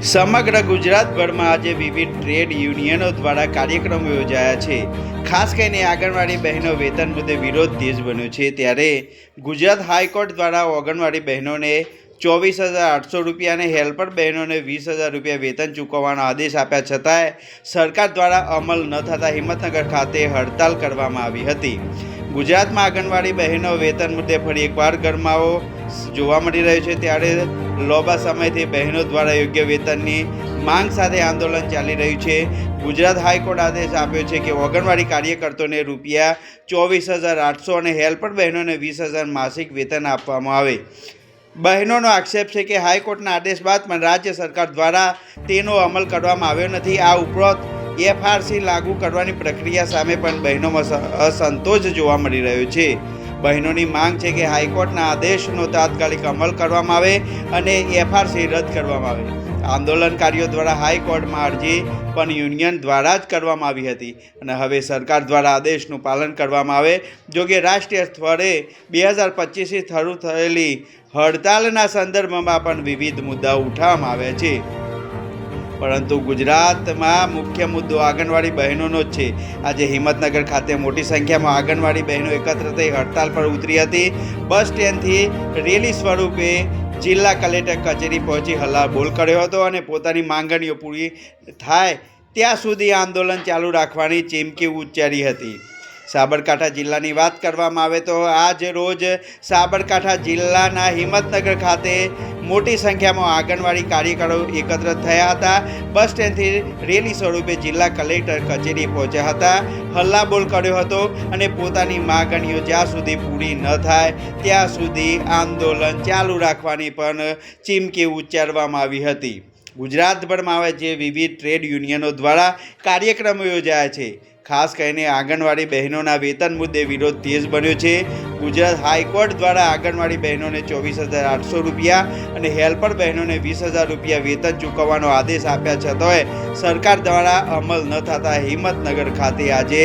સમગ્ર ગુજરાતભરમાં આજે વિવિધ ટ્રેડ યુનિયનો દ્વારા કાર્યક્રમો યોજાયા છે। ખાસ કરીને આંગણવાડી બહેનો વેતન મુદ્દે વિરોધ તેજ બન્યો છે, ત્યારે ગુજરાત હાઈકોર્ટ દ્વારા આંગણવાડી બહેનોને 24,800 રૂપિયા અને હેલ્પર બહેનોને 20,000 રૂપિયા વેતન ચૂકવવાનો આદેશ આપ્યા છતાંય સરકાર દ્વારા અમલ ન થતાં હિંમતનગર ખાતે હડતાલ કરવામાં આવી હતી। ગુજરાતમાં આંગણવાડી બહેનો વેતન મુદ્દે ફરી એકવાર ગરમાવો જોવા મળી રહ્યો છે, ત્યારે લાંબા સમયથી બહેનો દ્વારા યોગ્ય વેતનની માંગ સાથે આંદોલન ચાલી રહ્યું છે। ગુજરાત હાઈકોર્ટ આદેશ આપ્યો છે કે આંગણવાડી કાર્યકર્તાઓને રૂપિયા 24,800 અને હેલ્પર બહેનોને 20,000 માસિક વેતન આપવામાં આવે। બહેનોનો આક્ષેપ છે કે હાઈકોર્ટના આદેશ બાદ પણ રાજ્ય સરકાર દ્વારા તેનો અમલ કરવામાં આવ્યો નથી। આ ઉપરાંત FRC લાગુ કરવાની પ્રક્રિયા સામે પણ બહેનોમાં અસંતોષ જોવા મળી રહ્યો છે। બહેનોની માંગ છે કે હાઈકોર્ટના આદેશનો તાત્કાલિક અમલ કરવામાં આવે અને FRC રદ કરવામાં આવે। આંદોલનકારીઓ દ્વારા હાઈકોર્ટમાં અરજી પણ યુનિયન દ્વારા જ કરવામાં આવી હતી અને હવે સરકાર દ્વારા આદેશનું પાલન કરવામાં આવે। જોકે રાષ્ટ્રીય સ્તરે 2025થી શરૂ થયેલી હડતાલના સંદર્ભમાં પણ વિવિધ મુદ્દાઓ ઉઠાવવામાં આવ્યા છે, પરંતુ ગુજરાતમાં મુખ્ય મુદ્દો આંગણવાડી બહેનોનો જ છે। આજે હિંમતનગર ખાતે મોટી સંખ્યામાં આંગણવાડી બહેનો એકત્ર થઈ હડતાલ પર ઉતરી હતી। બસ સ્ટેન્ડથી રેલી સ્વરૂપે જિલ્લા કલેક્ટર કચેરી પહોંચી હલ્લાબોલ કર્યો હતો અને પોતાની માંગણીઓ પૂરી થાય ત્યાં સુધી આંદોલન ચાલુ રાખવાની ચીમકી ઉચ્ચારી હતી। સાબરકાંઠા જિલ્લાની વાત કરવામાં આવે તો આજ રોજ સાબરકાંઠા જિલ્લાના હિંમતનગર ખાતે મોટી સંખ્યામાં આંગણવાડી કાર્યકરો એકત્ર થયા હતા। બસ સ્ટેન્ડથી રેલી સ્વરૂપે જિલ્લા કલેક્ટર કચેરી પહોંચ્યા હતા, હલ્લાબોલ કર્યો હતો અને પોતાની માગણીઓ જ્યાં સુધી પૂરી ન થાય ત્યાં સુધી આંદોલન ચાલુ રાખવાની પણ ચીમકી ઉચ્ચારવામાં આવી હતી। ગુજરાતભરમાં હવે જે વિવિધ ટ્રેડ યુનિયનો દ્વારા કાર્યક્રમો યોજાયા છે, ખાસ કરીને આંગણવાડી બહેનોના વેતન મુદ્દે વિરોધ તેજ બન્યો છે। ગુજરાત હાઈકોર્ટ દ્વારા આંગણવાડી બહેનોને 24,800 રૂપિયા અને હેલ્પર બહેનોને 20,000 રૂપિયા વેતન ચૂકવવાનો આદેશ આપ્યા છતાંય સરકાર દ્વારા અમલ ન થતાં હિંમતનગર ખાતે આજે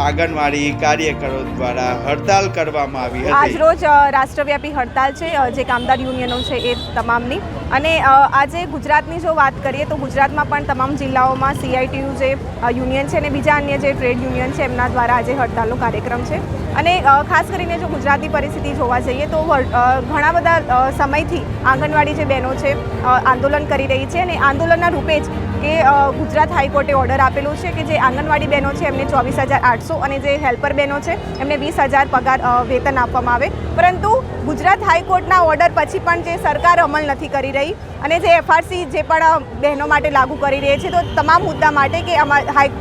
આંગણવાડી કાર્યકરો દ્વારા હડતાલ કરવામાં આવી હતી। આજ રોજ રાષ્ટ્રવ્યાપી હડતાલ છે જે કામદાર યુનિયનો છે એ તમામની, અને આજે ગુજરાતની જો વાત કરીએ તો ગુજરાતમાં પણ તમામ જિલ્લાઓમાં CITU જે યુનિયન છે અને બીજા અન્ય જે ટ્રેડ યુનિયન છે એમના દ્વારા આજે હડતાલનો કાર્યક્રમ છે। અને ખાસ કરીને જો ગુજરાતની પરિસ્થિતિ જોવા જઈએ તો ઘણા બધા સમયથી આંગણવાડી જે બહેનો છે આંદોલન કરી રહી છે, અને આંદોલનના રૂપે જ કે ગુજરાત હાઈકોર્ટે ઓર્ડર આપેલું છે કે જે આંગણવાડી બહેનો છે એમને 24,800 અને જે હેલ્પર બહેનો છે એમને 20,000 પગાર વેતન આપવામાં આવે, પરંતુ ગુજરાત હાઈકોર્ટના ઓર્ડર પછી પણ જે સરકાર અમલ નથી કરી રહી અને જે FRC જે પણ બહેનો માટે લાગુ કરી રહી છે, તો તમામ મુદ્દા માટે કે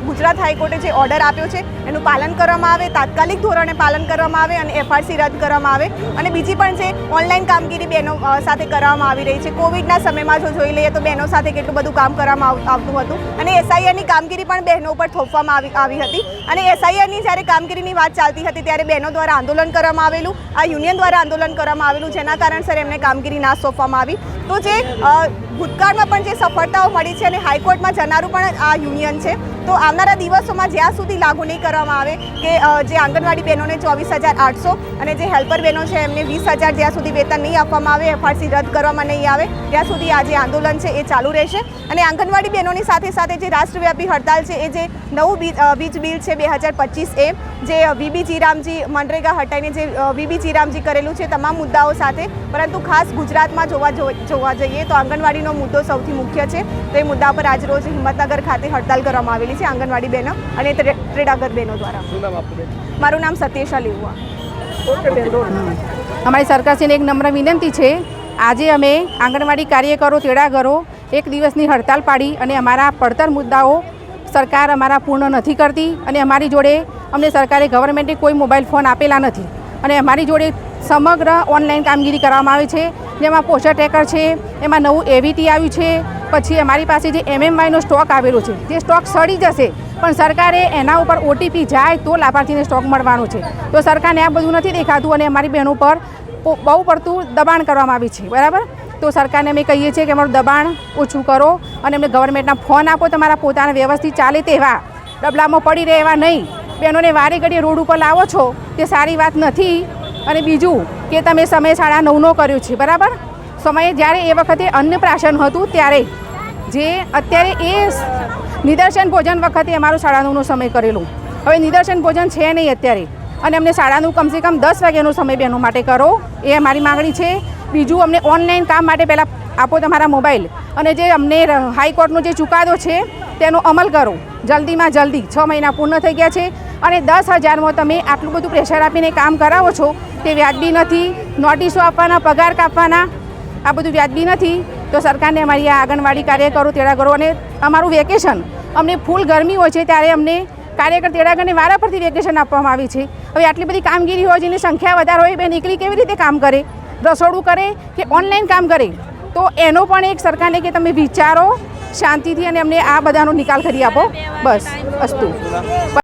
ગુજરાત હાઈકોર્ટે જે ઓર્ડર આપ્યો છે એનું પાલન કરવામાં આવે, તાત્કાલિક ધોરણે પાલન કરવામાં આવે અને FRC રદ કરવામાં આવે। અને બીજી પણ જે ઓનલાઈન કામગીરી બહેનો સાથે કરવામાં આવી રહી છે, કોવિડના સમયમાં જો જોઈ લઈએ તો બહેનો સાથે કેટલું બધું કામ કરવામાં આવતું હતું અને SIRની કામગીરી પણ બહેનો ઉપર થોપવામાં આવી હતી, અને SIRની જ્યારે કામગીરીની વાત ચાલતી હતી ત્યારે બહેનો દ્વારા આંદોલન કરવામાં આવેલું, આ યુનિયન દ્વારા આંદોલન કરવામાં આવેલું, જેના કારણસર એમને કામગીરી ના સોંપવામાં આવી। તો જે ભૂતકાળમાં પણ જે સફળતાઓ મળી છે અને હાઈકોર્ટમાં જનારું પણ આ યુનિયન છે, તો આવનારા દિવસોમાં જ્યાં સુધી લાગુ નહીં કરવામાં આવે કે જે આંગણવાડી બહેનોને 24,800 અને જે હેલ્પર બહેનો છે એમને 20,000 જ્યાં સુધી વેતન નહીં આપવામાં આવે, FRC રદ કરવામાં નહીં આવે, ત્યાં સુધી આ જે આંદોલન છે એ ચાલુ રહેશે। અને આંગણવાડી બહેનોની સાથે સાથે જે રાષ્ટ્રવ્યાપી હડતાલ છે એ જે નવું વીજ બિલ છે 2025 જે VB જીરામજી મનરેગા હટાઈને જે VB જીરામજી કરેલું છે તમામ મુદ્દાઓ સાથે, પરંતુ ખાસ ગુજરાતમાં જોવા જઈએ તો આંગણવાડીનો મુદ્દો સૌથી મુખ્ય છે। તો એ મુદ્દા પર આજ રોજ હિંમતનગર ખાતે હડતાલ કરવામાં આવેલી છે આંગણવાડી બહેનો અને ટ્રેડાગર બહેનો દ્વારા। મારું નામ સત્યેશા લેવા। અમારી સરકારશ્રીને એક નમ્ર વિનંતી છે, આજે અમે આંગણવાડી કાર્યકરો તેડાગરો એક દિવસની હડતાલ પાડી અને અમારા પડતર મુદ્દાઓ સરકાર અમારા પૂર્ણ નથી કરતી અને અમારી જોડે અમને સરકારે ગવર્મેન્ટે કોઈ મોબાઈલ ફોન આપેલા નથી અને અમારી જોડે સમગ્ર ઓનલાઈન કામગીરી કરવામાં આવે છે, જેમાં પોસ્ટર ટ્રેકર છે, એમાં નવું AVT આવ્યું છે, પછી અમારી પાસે જે MMYનો સ્ટોક આવેલો છે જે સ્ટોક સડી જશે પણ સરકારે એના ઉપર OTP જાય તો લાભાર્થીને સ્ટોક મળવાનો છે, તો સરકારને આ બધું નથી દેખાતું અને અમારી બહેનો પર બહુ પડતું દબાણ કરવામાં આવે છે, બરાબર। તો સરકારને અમે કહીએ છીએ કે અમારું દબાણ ઓછું કરો અને અમને ગવર્મેન્ટના ફોન આપો, તમારા પોતાના વ્યવસ્થિત ચાલે તેવા, ડબલામાં પડી રહે એવા નહીં। બહેનોને વારે ઘડીએ રોડ ઉપર લાવો છો તે સારી વાત નથી। અને બીજું કે તમે સમય 9:30 કર્યો છે, બરાબર, સમયે જ્યારે એ વખતે અન્નપ્રાશન હતું ત્યારે જે અત્યારે એ નિદર્શન ભોજન વખતે અમારું 9:30નો સમય કરેલું. હવે નિદર્શન ભોજન છે નહીં અત્યારે, અને અમને 9:30 કમસે કમ 10 વાગ્યાનો સમય બહેનો માટે કરો, એ અમારી માગણી છે. બીજું, અમને ઓનલાઈન કામ માટે પહેલાં આપો તમારા મોબાઈલ, અને જે અમને હાઈકોર્ટનો જે ચુકાદો છે તેનો અમલ કરો જલ્દીમાં જલ્દી. 6 મહિના પૂર્ણ થઈ ગયા છે અને 10,000માં તમે આટલું બધું પ્રેશર આપીને કામ કરાવો છો તે વ્યાજબી નથી. નોટિસો આપવાના, પગાર કાપવાના, આ બધું વ્યાજબી નથી. તો સરકારને અમારી આ આંગણવાડી કાર્યકરો, તેડાગરો અને અમારું વેકેશન, અમને ફૂલ ગરમી હોય છે ત્યારે અમને કાર્યકર તેડાગરને વારા પરથી વેકેશન આપવામાં આવે છે. હવે આટલી બધી કામગીરી હોય, જેની સંખ્યા વધારે હોય, બેન એકલી કેવી રીતે કામ કરે? રસોડું કરે કે ઓનલાઈન કામ કરે? તો એનો પણ એક સરકારને કે તમે વિચારો શાંતિથી, અને અમને આ બધાનો નિકાલ કરી આપો. બસ, અસ્તુ.